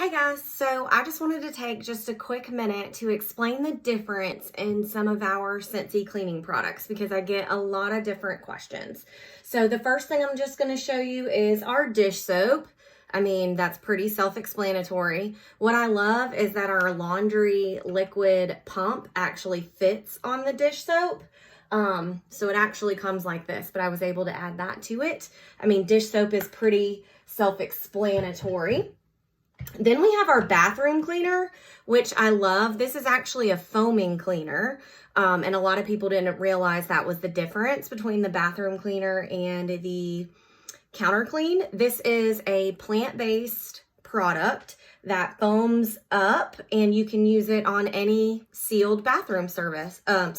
Hey guys, so I just wanted to take just a quick minute to explain the difference in some of our Scentsy cleaning products because I get a lot of different questions. So the first thing I'm just going to show you is our dish soap. I mean, that's pretty self-explanatory. What I love is that our laundry liquid pump actually fits on the dish soap. So it actually comes like this, but I was able to add that to it. I mean, dish soap is pretty self-explanatory. Then we have our bathroom cleaner, which I love. This is actually a foaming cleaner. And a lot of people didn't realize that was the difference between the bathroom cleaner and the counter clean. This is a plant-based product that foams up and you can use it on any sealed bathroom surface. I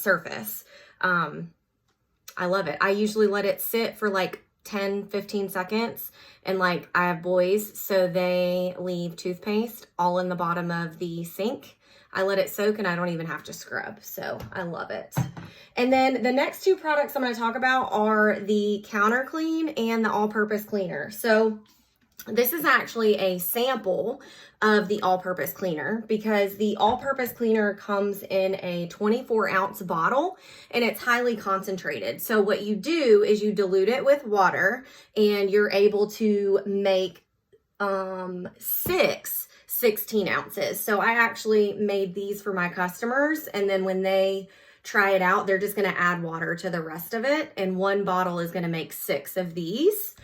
love it. I usually let it sit for like 10-15 seconds, and like I have boys, so they leave toothpaste all in the bottom of the sink. I let it soak and I don't even have to scrub, so I love it. And then the next two products I'm going to talk about are the counter clean and the all-purpose cleaner. So this is actually a sample of the all-purpose cleaner because the all-purpose cleaner comes in a 24-ounce bottle and it's highly concentrated. So what you do is you dilute it with water and you're able to make 16 ounces. So I actually made these for my customers, and then when they try it out, they're just going to add water to the rest of it, and one bottle is going to make 6 of these.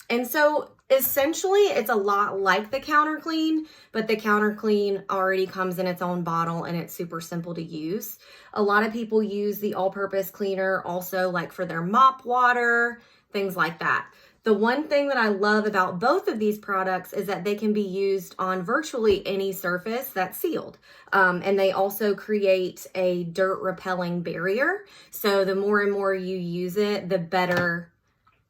And so essentially it's a lot like the counter clean, but the counter clean already comes in its own bottle and it's super simple to use. A lot of people use the all-purpose cleaner also like for their mop water, things like that. The one thing that I love about both of these products is that they can be used on virtually any surface that's sealed. And they also create a dirt repelling barrier. So the more and more you use it, the better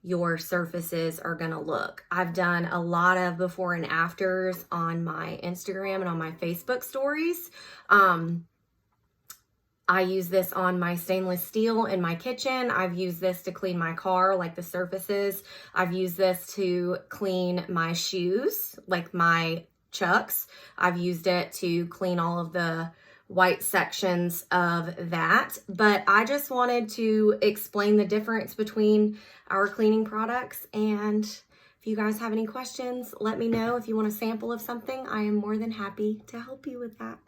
your surfaces are gonna look. I've done a lot of before and afters on my Instagram and on my Facebook stories. I use this on my stainless steel in my kitchen. I've used this to clean my car, like the surfaces. I've used this to clean my shoes, like my Chucks. I've used it to clean all of the white sections of that. But I just wanted to explain the difference between our cleaning products. And if you guys have any questions, let me know. If you want a sample of something, I am more than happy to help you with that.